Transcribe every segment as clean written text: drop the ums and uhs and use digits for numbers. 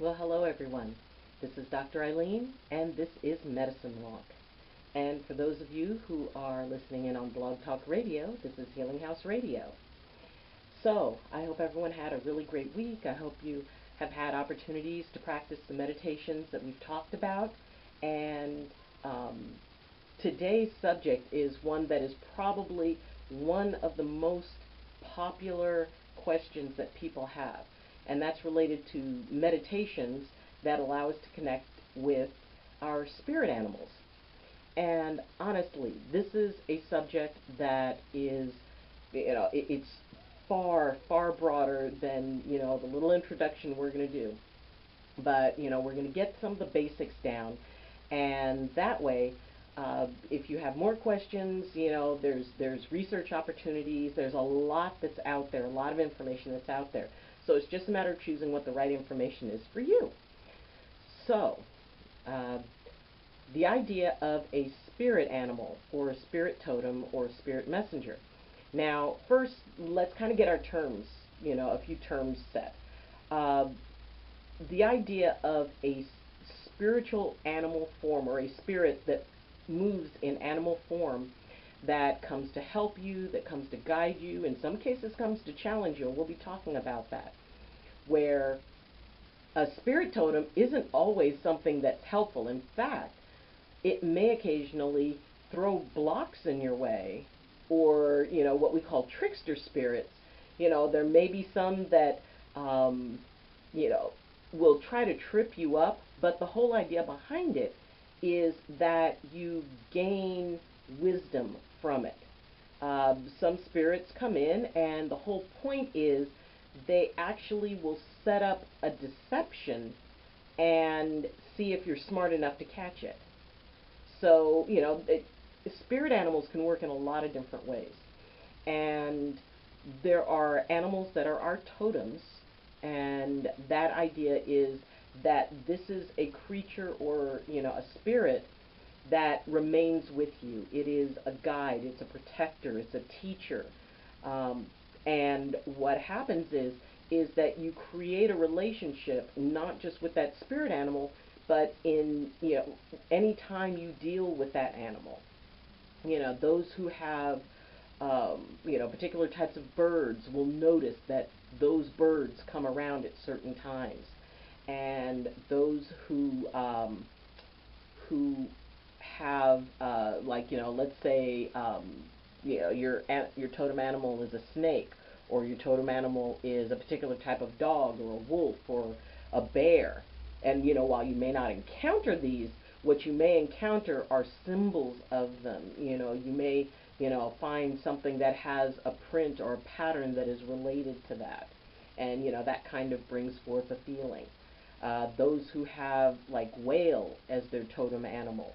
Well, hello everyone. This is Dr. Eileen, and this is Medicine Walk. And for those of you who are listening in on Blog Talk Radio, this is Healing House Radio. So, I hope everyone had a really great week. I hope you have had opportunities to practice the meditations that we've talked about. And um, today's subject is one that is probably one of the most popular questions that people have, and that's related to meditations that allow us to connect with our spirit animals. And honestly, this is a subject that is, it's far, far broader than, the little introduction we're going to do. But, we're going to get some of the basics down. And that way, if you have more questions, there's research opportunities. There's a lot that's out there, a lot of information that's out there. So it's just a matter of choosing what the right information is for you. So, uh, the idea of a spirit animal or a spirit totem or a spirit messenger. Now, first, let's kind of get our terms, a few terms set. Uh, the idea of a spiritual animal form or a spirit that moves in animal form that comes to help you, that comes to guide you, in some cases comes to challenge you, and we'll be talking about that, where a spirit totem isn't always something that's helpful. In fact, it may occasionally throw blocks in your way, or what we call trickster spirits. There may be some that um, you know will try to trip you up, but the whole idea behind it is that you gain wisdom from it. Some spirits come in, and the whole point is they actually will set up a deception and see if you're smart enough to catch it. So, spirit animals can work in a lot of different ways. And there are animals that are our totems, and that idea is that this is a creature or, a spirit that remains with you. It is a guide, it's a protector, it's a teacher. Um, and what happens is that you create a relationship not just with that spirit animal, but in any time you deal with that animal. Those who have particular types of birds will notice that those birds come around at certain times, and those who have like let's say your totem animal is a snake, or your totem animal is a particular type of dog or a wolf or a bear. And while you may not encounter these, what you may encounter are symbols of them. You may find something that has a print or a pattern that is related to that, and that kind of brings forth a feeling. Those who have like whale as their totem animal,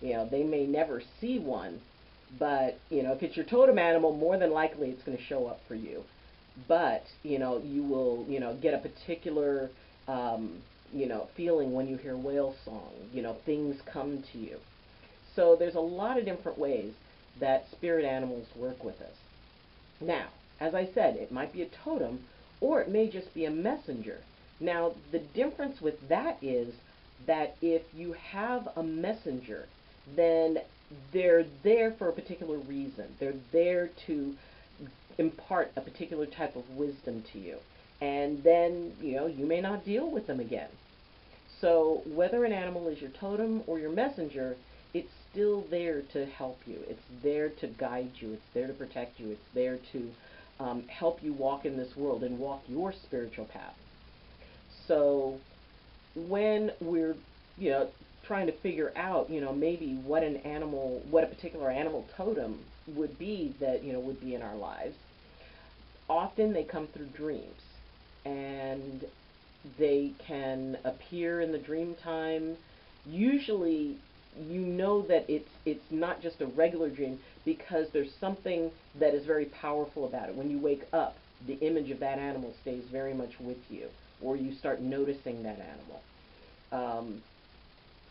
they may never see one, but if it's your totem animal, more than likely it's going to show up for you. But you will get a particular feeling when you hear whale song. Things come to you. So there's a lot of different ways that spirit animals work with us. Now, as I said, it might be a totem, or it may just be a messenger. Now, the difference with that is that if you have a messenger, then they're there for a particular reason. They're there to impart a particular type of wisdom to you. And then, you may not deal with them again. So whether an animal is your totem or your messenger, it's still there to help you. It's there to guide you. It's there to protect you. It's there to help you walk in this world and walk your spiritual path. So when we're, trying to figure out, maybe what a particular animal totem would be that, would be in our lives, often they come through dreams. And they can appear in the dream time. Usually, that it's not just a regular dream, because there's something that is very powerful about it. When you wake up, the image of that animal stays very much with you, or you start noticing that animal.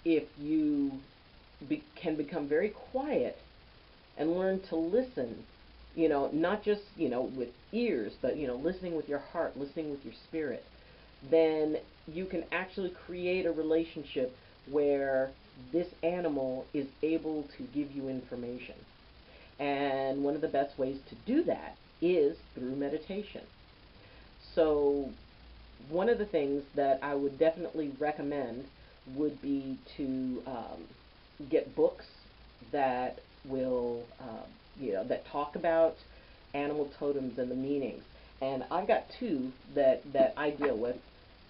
If you can become very quiet and learn to listen, not just with ears, but listening with your heart, listening with your spirit, then you can actually create a relationship where this animal is able to give you information. And one of the best ways to do that is through meditation. So, one of the things that I would definitely recommend would be to get books that will, that talk about animal totems and the meanings. And I've got two that I deal with.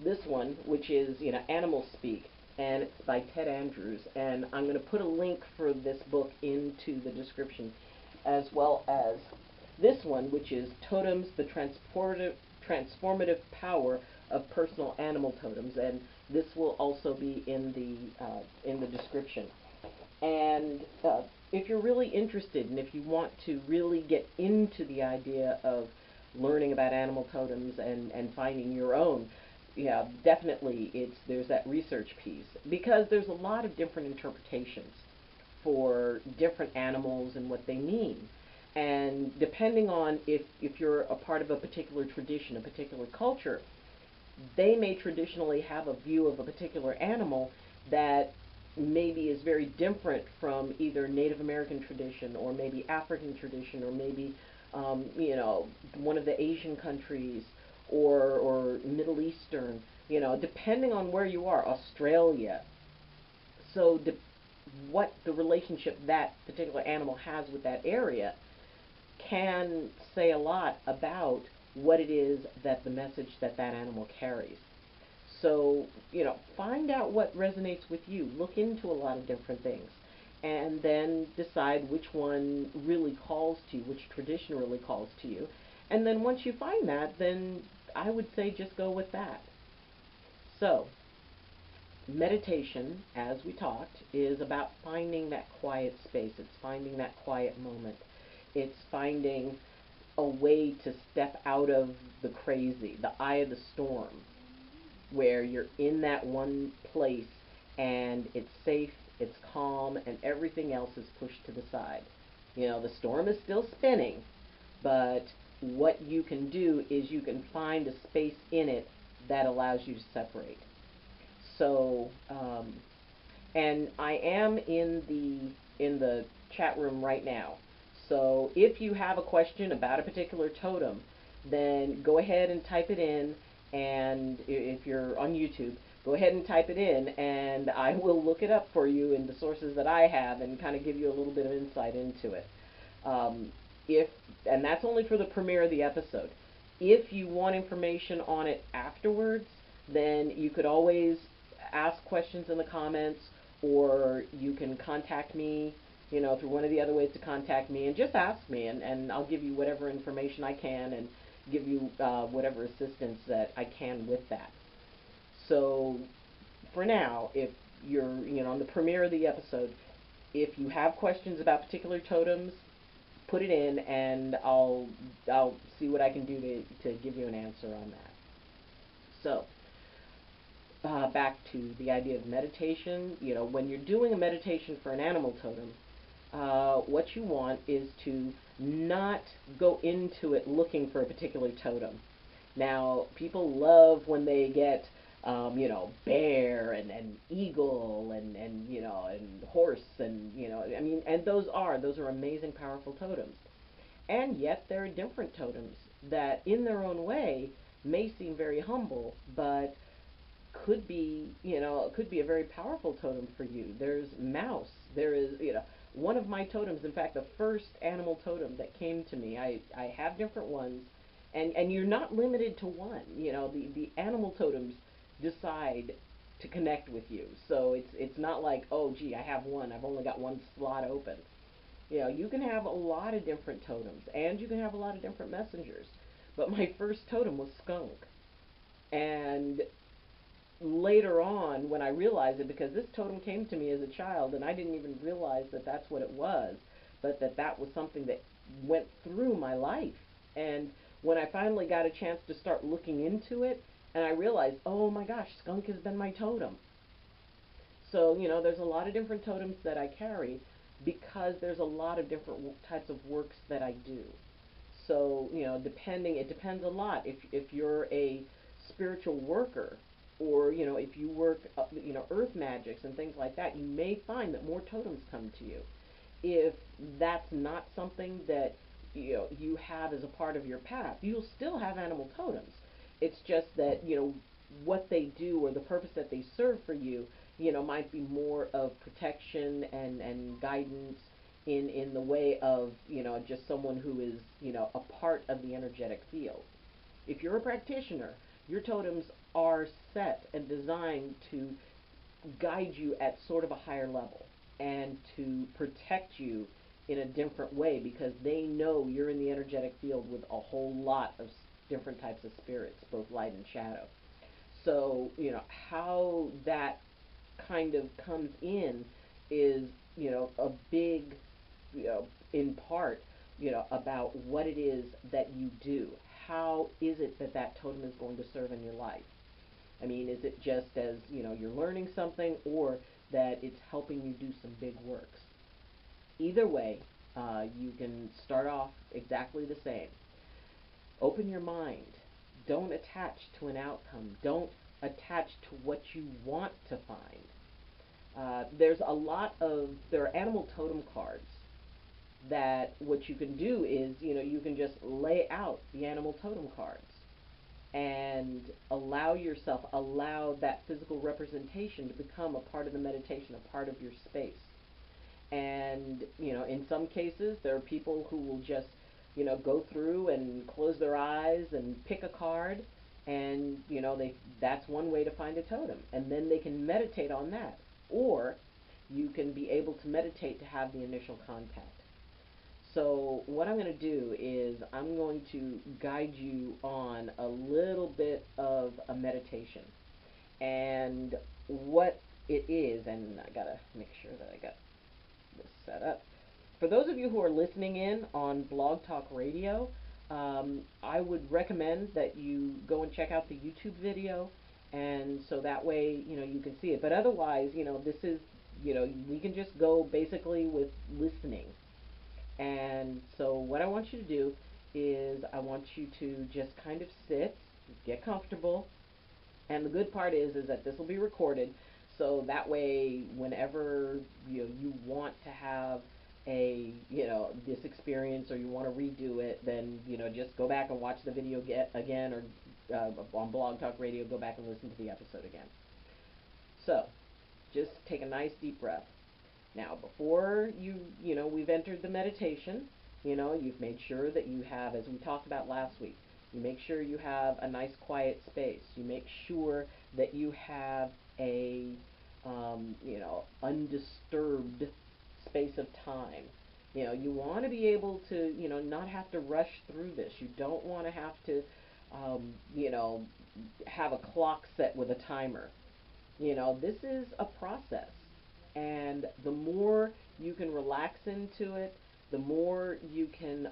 This one, which is, Animal Speak, and it's by Ted Andrews. And I'm going to put a link for this book into the description, as well as this one, which is Totems, the Transformative Power of Personal Animal Totems. And this will also be in the description. And if you're really interested, and if you want to really get into the idea of learning about animal totems and finding your own, yeah, definitely there's that research piece, because there's a lot of different interpretations for different animals and what they mean. And depending on if you're a part of a particular tradition, a particular culture, they may traditionally have a view of a particular animal that maybe is very different from either Native American tradition or maybe African tradition or maybe one of the Asian countries or Middle Eastern, depending on where you are, Australia. So what the relationship that particular animal has with that area can say a lot about what it is that the message that that animal carries. So, find out what resonates with you. Look into a lot of different things. And then decide which one really calls to you, which tradition really calls to you. And then once you find that, then I would say just go with that. So, meditation, as we talked, is about finding that quiet space. It's finding that quiet moment. It's finding a way to step out of the crazy, the eye of the storm, where you're in that one place and it's safe, it's calm, and everything else is pushed to the side. The storm is still spinning, but what you can do is you can find a space in it that allows you to separate. So, and I am in the chat room right now. So if you have a question about a particular totem, then go ahead and type it in. And if you're on YouTube, go ahead and type it in, and I will look it up for you in the sources that I have and kind of give you a little bit of insight into it. And that's only for the premiere of the episode. If you want information on it afterwards, then you could always ask questions in the comments, or you can contact me, through one of the other ways to contact me, and just ask me, and I'll give you whatever information I can and give you whatever assistance that I can with that. So for now, if you're, on the premiere of the episode, if you have questions about particular totems, put it in, and I'll see what I can do to give you an answer on that. So back to the idea of meditation. When you're doing a meditation for an animal totem, what you want is to not go into it looking for a particular totem. Now, people love when they get, bear and eagle and horse and those are amazing, powerful totems. And yet there are different totems that, in their own way, may seem very humble, but could be a very powerful totem for you. There's mouse. There is, one of my totems, in fact, the first animal totem that came to me. I have different ones, and you're not limited to one. The animal totems decide to connect with you. So it's not like, oh gee, I have one, I've only got one slot open. You can have a lot of different totems, and you can have a lot of different messengers. But my first totem was skunk. And later on, when I realized it, because this totem came to me as a child, and I didn't even realize that that's what it was, but that was something that went through my life. And when I finally got a chance to start looking into it, and I realized, oh my gosh, skunk has been my totem. So, there's a lot of different totems that I carry, because there's a lot of different types of works that I do. So, it depends a lot. If you're a spiritual worker, or if you work earth magics and things like that, you may find that more totems come to you. If that's not something that you have as a part of your path, you'll still have animal totems. It's just that what they do, or the purpose that they serve for you, might be more of protection and guidance in the way of just someone who is a part of the energetic field. If you're a practitioner, your totems are set and designed to guide you at sort of a higher level and to protect you in a different way, because they know you're in the energetic field with a whole lot of different types of spirits, both light and shadow. So, how that kind of comes in is, a big, in part, about what it is that you do. How is it that that totem is going to serve in your life? I mean, is it just as, you're learning something, or that it's helping you do some big works? Either way, you can start off exactly the same. Open your mind. Don't attach to an outcome. Don't attach to what you want to find. There are animal totem cards that what you can do is, you can just lay out the animal totem cards and allow that physical representation to become a part of the meditation, a part of your space. And, in some cases, there are people who will just, go through and close their eyes and pick a card, and, that's one way to find a totem. And then they can meditate on that. Or you can be able to meditate to have the initial contact. So what I'm going to do is I'm going to guide you on a little bit of a meditation. And what it is, and I got to make sure that I got this set up. For those of you who are listening in on Blog Talk Radio, I would recommend that you go and check out the YouTube video, and so that way, you can see it. But otherwise, this is, we can just go basically with listening. And so what I want you to do is I want you to just kind of sit, get comfortable. And the good part is that this will be recorded, so that way whenever you want to have this experience, or you want to redo it, then just go back and watch the video again, or on Blog Talk Radio, go back and listen to the episode again. So just take a nice deep breath. Now, before we've entered the meditation, you've made sure that you have, as we talked about last week, you make sure you have a nice quiet space. You make sure that you have a, undisturbed space of time. You want to be able to, not have to rush through this. You don't want to have to, have a clock set with a timer. This is a process. And the more you can relax into it, the more you can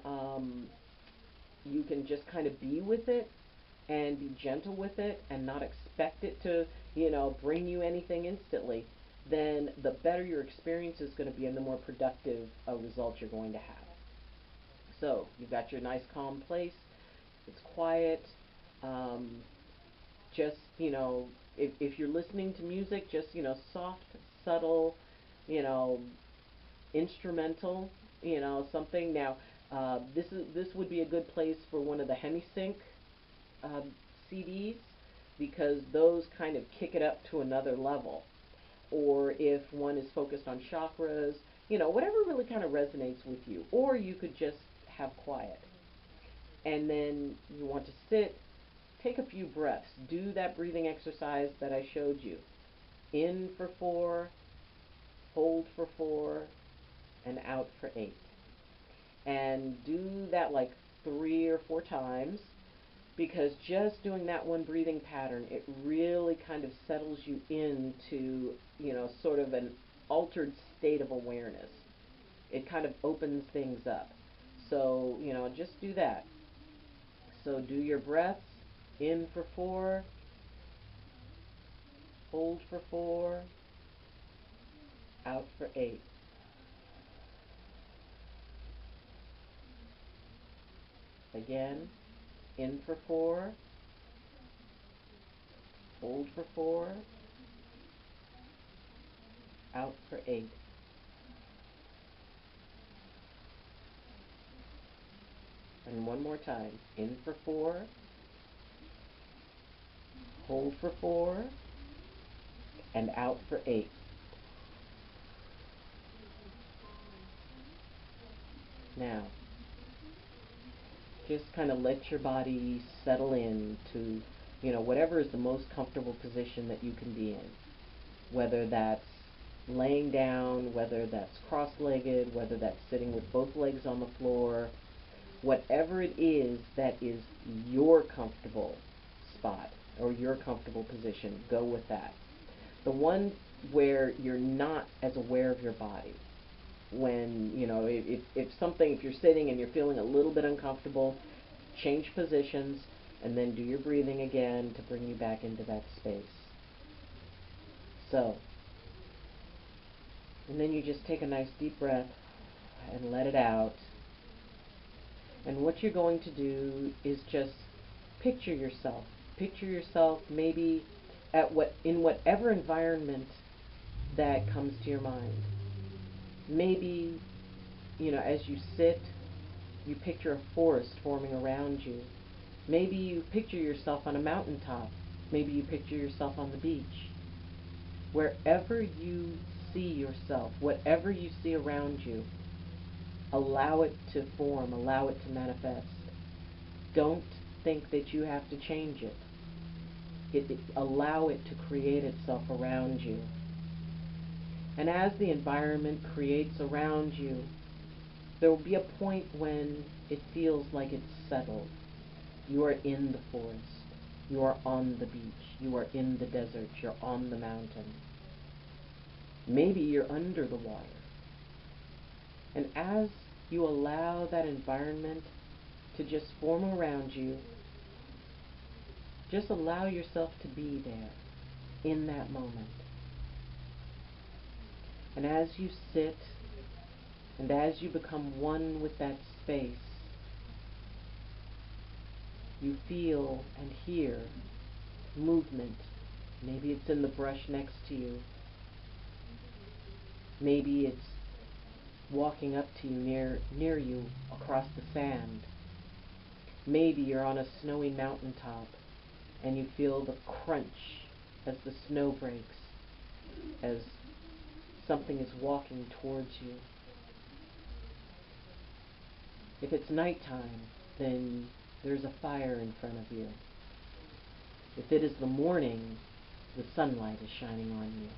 just kind of be with it and be gentle with it and not expect it to, bring you anything instantly, then the better your experience is going to be and the more productive results you're going to have. So you've got your nice calm place. It's quiet. Just, if you're listening to music, just, soft, subtle, instrumental, something. Now, this would be a good place for one of the Hemisync CDs, because those kind of kick it up to another level. Or if one is focused on chakras, whatever really kind of resonates with you. Or you could just have quiet. And then you want to sit, take a few breaths. Do that breathing exercise that I showed you. In for 4, hold for 4, and out for 8. And do that like 3 or 4 times, because just doing that one breathing pattern, it really kind of settles you into, sort of an altered state of awareness. It kind of opens things up. So, just do that. So do your breaths. In for 4, hold for 4, out for 8. Again, in for 4, Hold for 4, out for 8. And one more time. In for 4, hold for 4, and out for 8. Now, just kind of let your body settle in to, whatever is the most comfortable position that you can be in. Whether that's laying down, whether that's cross-legged, whether that's sitting with both legs on the floor, whatever it is that is your comfortable spot or your comfortable position, go with that. The one where you're not as aware of your body, when, if you're sitting and you're feeling a little bit uncomfortable, change positions and then do your breathing again to bring you back into that space. So, and then you just take a nice deep breath and let it out. And what you're going to do is just picture yourself. Picture yourself maybe in whatever environment that comes to your mind. Maybe, as you sit, you picture a forest forming around you. Maybe you picture yourself on a mountaintop. Maybe you picture yourself on the beach. Wherever you see yourself, whatever you see around you, allow it to form, allow it to manifest. Don't think that you have to change it. Allow it to create itself around you. And as the environment creates around you, there will be a point when it feels like it's settled. You are in the forest. You are on the beach. You are in the desert. You're on the mountain. Maybe you're under the water. And as you allow that environment to just form around you, just allow yourself to be there in that moment. And as you sit and as you become one with that space, you feel and hear movement. Maybe it's in the brush next to you. Maybe it's walking up to you near you across the sand. Maybe you're on a snowy mountaintop and you feel the crunch as the snow breaks, as something is walking towards you. If it's nighttime, then there's a fire in front of you. If it is the morning, the sunlight is shining on you.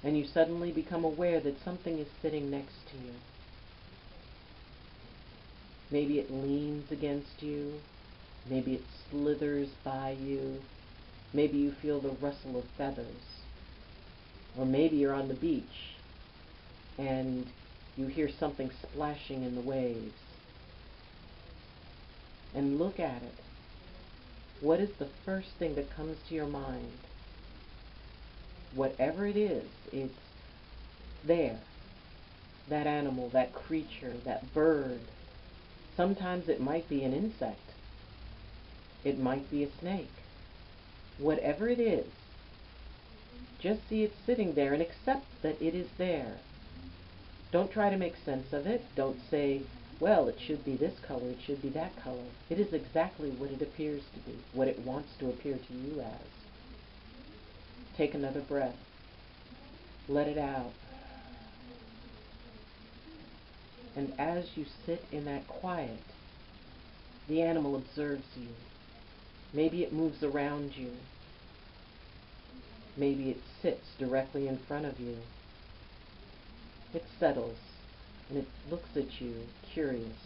And you suddenly become aware that something is sitting next to you. Maybe it leans against you. Maybe it slithers by you. Maybe you feel the rustle of feathers. Or maybe you're on the beach and you hear something splashing in the waves. And look at it. What is the first thing that comes to your mind? Whatever it is, it's there. That animal, that creature, that bird. Sometimes it might be an insect. It might be a snake. Whatever it is, just see it sitting there and accept that it is there. Don't try to make sense of it. Don't say, well, it should be this color, it should be that color. It is exactly what it appears to be, what it wants to appear to you as. Take another breath. Let it out. And as you sit in that quiet, the animal observes you. Maybe it moves around you. Maybe it sits directly in front of you. It settles and it looks at you, curious.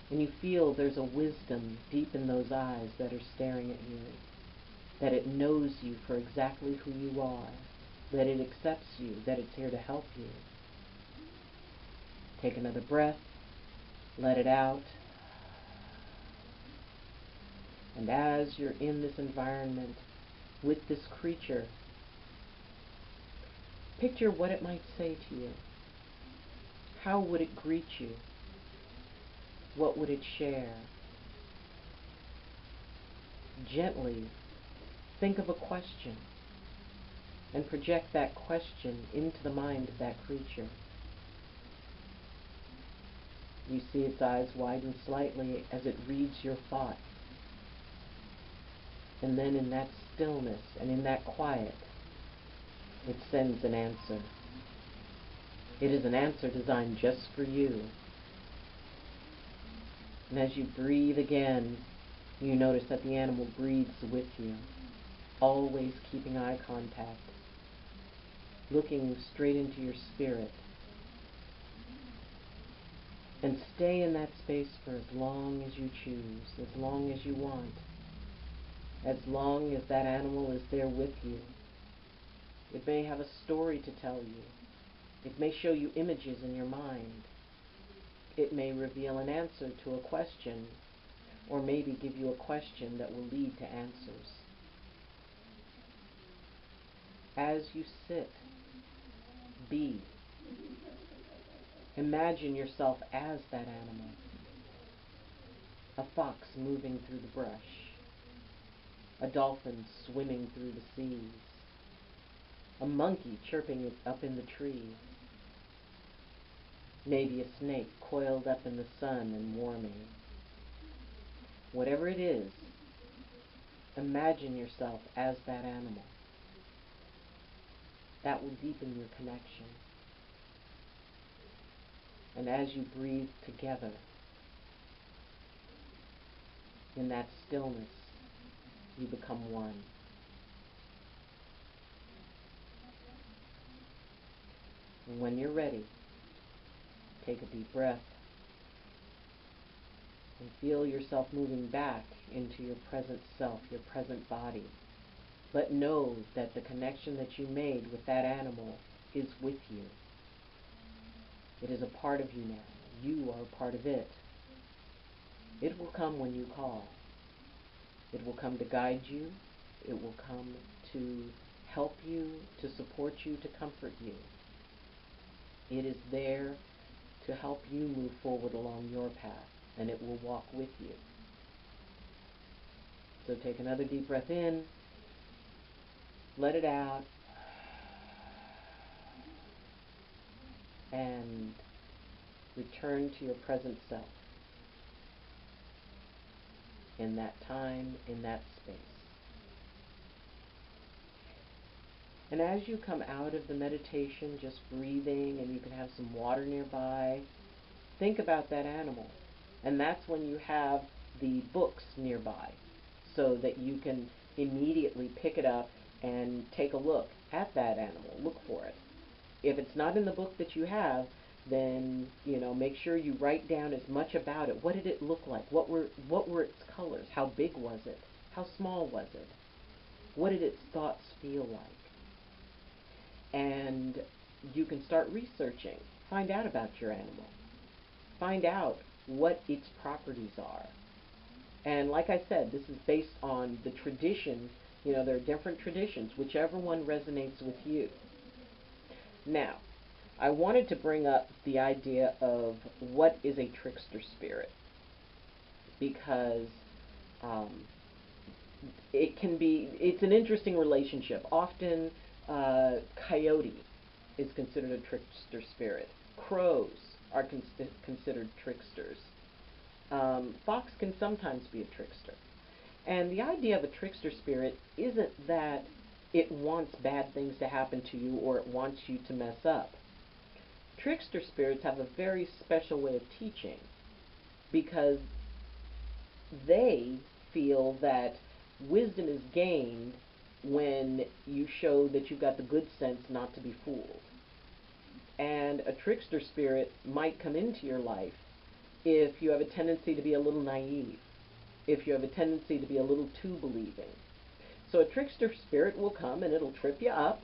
And you feel there's a wisdom deep in those eyes that are staring at you, that it knows you for exactly who you are, that it accepts you, that it's here to help you. Take another breath, let it out. And as you're in this environment with this creature, picture what it might say to you. How would it greet you? What would it share? gently think of a question and project that question into the mind of that creature. You see its eyes widen slightly as it reads your thoughts. And then in that stillness and in that quiet, it sends an answer. It is an answer designed just for you. And as you breathe again, you notice that the animal breathes with you, always keeping eye contact, looking straight into your spirit. And stay in that space for as long as you choose, as long as you want, as long as that animal is there with you. It may have a story to tell you. It may show you images in your mind. It may reveal an answer to a question, or maybe give you a question that will lead to answers. As you sit, be. Imagine yourself as that animal. A fox moving through the brush. A dolphin swimming through the seas. A monkey chirping up in the tree. Maybe a snake coiled up in the sun and warming. Whatever it is, imagine yourself as that animal. That will deepen your connection. And as you breathe together, in that stillness, you become one. And when you're ready, take a deep breath and feel yourself moving back into your present self, your present body. But know that the connection that you made with that animal is with you. It is a part of you now. You are a part of it. It will come when you call. It will come to guide you. It will come to help you, to support you, to comfort you. It is there to help you move forward along your path, and it will walk with you. So take another deep breath in, let it out, and return to your present self in that time, in that space. And as you come out of the meditation, just breathing, and you can have some water nearby, think about that animal. And that's when you have the books nearby, so that you can immediately pick it up and take a look at that animal, look for it. If it's not in the book that you have, then, make sure you write down as much about it. What did it look like? What were its colors? How big was it? How small was it? What did its thoughts feel like? And you can start researching. Find out about your animal. Find out what its properties are. And like I said, this is based on the tradition. There are different traditions, whichever one resonates with you. Now, I wanted to bring up the idea of what is a trickster spirit, because it's an interesting relationship. Often, coyote is considered a trickster spirit. Crows are considered tricksters. Fox can sometimes be a trickster. And the idea of a trickster spirit isn't that it wants bad things to happen to you or it wants you to mess up. Trickster spirits have a very special way of teaching, because they feel that wisdom is gained when you show that you've got the good sense not to be fooled. And a trickster spirit might come into your life if you have a tendency to be a little naive, if you have a tendency to be a little too believing. So a trickster spirit will come and it'll trip you up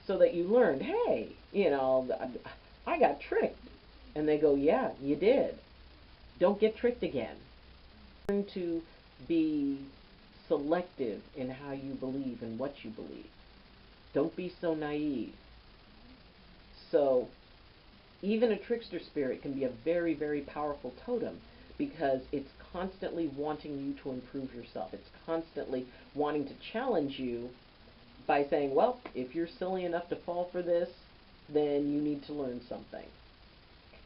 so that you learned, hey, I got tricked. And they go, yeah, you did. Don't get tricked again. Learn to be selective in how you believe and what you believe. Don't be so naive. So even a trickster spirit can be a very, very powerful totem, because it's constantly wanting you to improve yourself. It's constantly wanting to challenge you by saying, well, if you're silly enough to fall for this, then you need to learn something.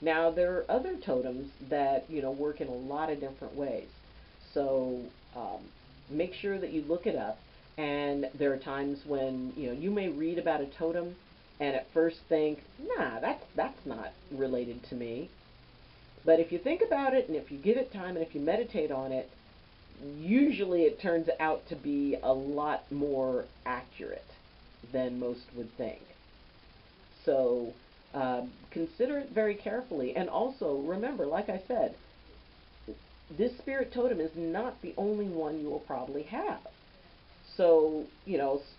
Now, there are other totems that, work in a lot of different ways. So make sure that you look it up. And there are times when, you may read about a totem and at first think, nah, that's not related to me. But if you think about it and if you give it time and if you meditate on it, usually it turns out to be a lot more accurate than most would think. So consider it very carefully. And also remember, like I said, this spirit totem is not the only one you will probably have. So,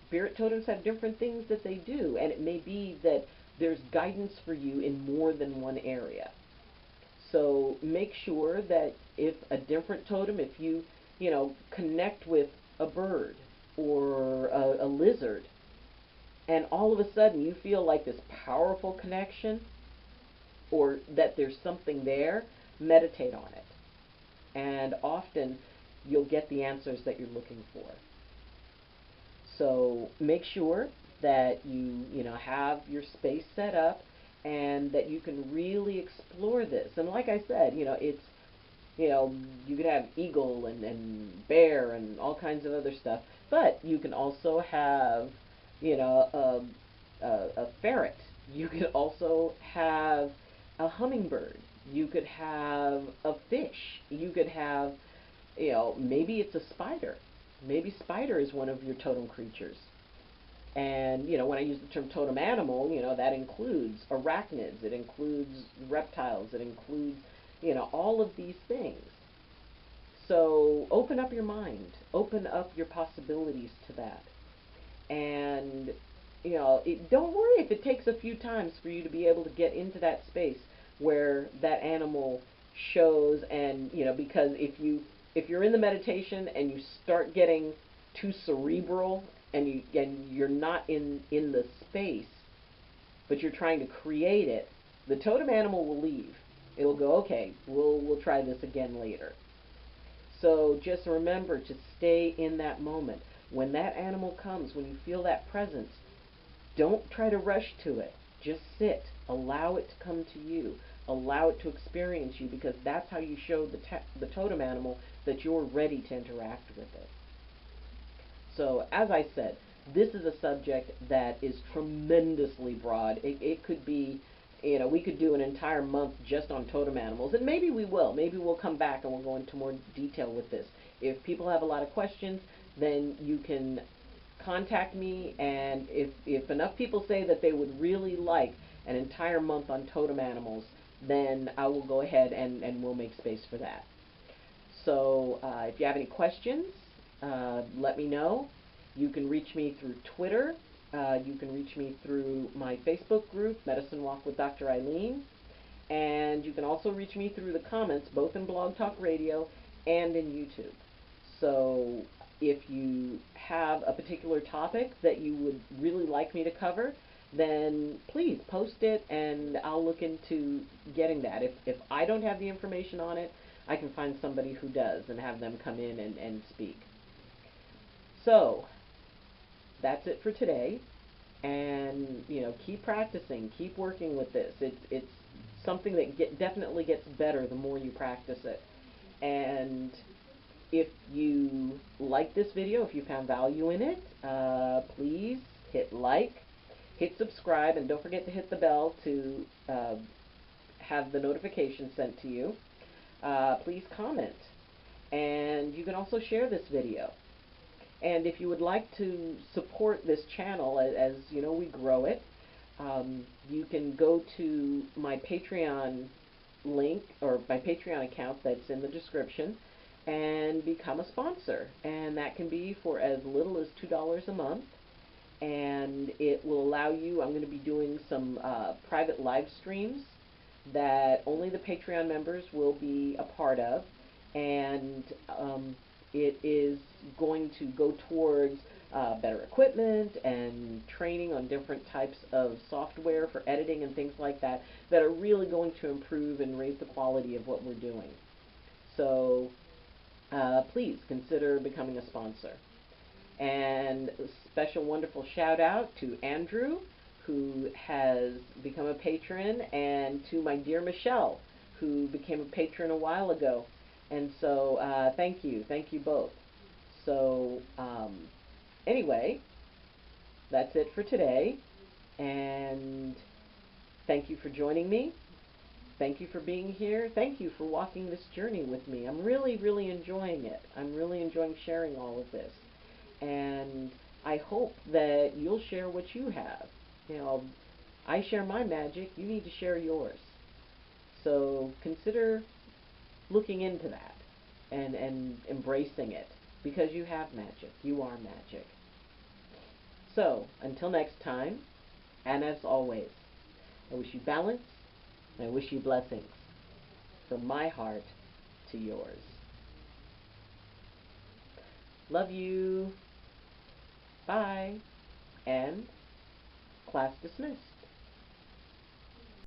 spirit totems have different things that they do, and it may be that there's guidance for you in more than one area. So make sure that if a different totem, if you, connect with a bird or a lizard, and all of a sudden you feel like this powerful connection or that there's something there, meditate on it. And often you'll get the answers that you're looking for. So make sure that you have your space set up and that you can really explore this. And like I said, it's, you could have eagle and bear and all kinds of other stuff, but you can also have, a ferret. You could also have a hummingbird. You could have a fish. You could have, maybe it's a spider. Maybe spider is one of your totem creatures. And, when I use the term totem animal, that includes arachnids, it includes reptiles, it includes, all of these things. So open up your mind, open up your possibilities to that. And, don't worry if it takes a few times for you to be able to get into that space where that animal shows. And, because if you're in the meditation and you start getting too cerebral and you're not in the space, but you're trying to create it, the totem animal will leave. It'll go, okay, we'll try this again later. So just remember to stay in that moment. When that animal comes, when you feel that presence, don't try to rush to it. Just sit. Allow it to come to you. Allow it to experience you, because that's how you show the totem animal that you're ready to interact with it. So, as I said, this is a subject that is tremendously broad. It could be, we could do an entire month just on totem animals, and maybe we will. Maybe we'll come back and we'll go into more detail with this. If people have a lot of questions, then you can contact me, and if enough people say that they would really like an entire month on totem animals, then I will go ahead and we'll make space for that. So if you have any questions, let me know. You can reach me through Twitter. You can reach me through my Facebook group, Medicine Walk with Dr. Eileen. And you can also reach me through the comments, both in Blog Talk Radio and in YouTube. So if you have a particular topic that you would really like me to cover, then please post it and I'll look into getting that. If I don't have the information on it, I can find somebody who does and have them come in and speak. So that's it for today. And, keep practicing, keep working with this. It's something that definitely gets better the more you practice it. And if you like this video, if you found value in it, please hit like, hit subscribe, and don't forget to hit the bell to have the notifications sent to you. Please comment. And you can also share this video. And if you would like to support this channel as we grow it, you can go to my Patreon link, or my Patreon account that's in the description, and become a sponsor. And that can be for as little as $2 a month. And it will allow you, I'm going to be doing some private live streams that only the Patreon members will be a part of. And it is going to go towards better equipment and training on different types of software for editing and things like that that are really going to improve and raise the quality of what we're doing. So please consider becoming a sponsor. And a special wonderful shout out to Andrew, who has become a patron, and to my dear Michelle, who became a patron a while ago. And so thank you both. So anyway, that's it for today, and thank you for joining me. Thank you for being here. Thank you for walking this journey with me. I'm really, really enjoying it. I'm really enjoying sharing all of this. And I hope that you'll share what you have. You know, I share my magic. You need to share yours. So consider looking into that and embracing it, because you have magic. You are magic. So until next time, and as always, I wish you balance, and I wish you blessings from my heart to yours. Love you. Bye. And class dismissed.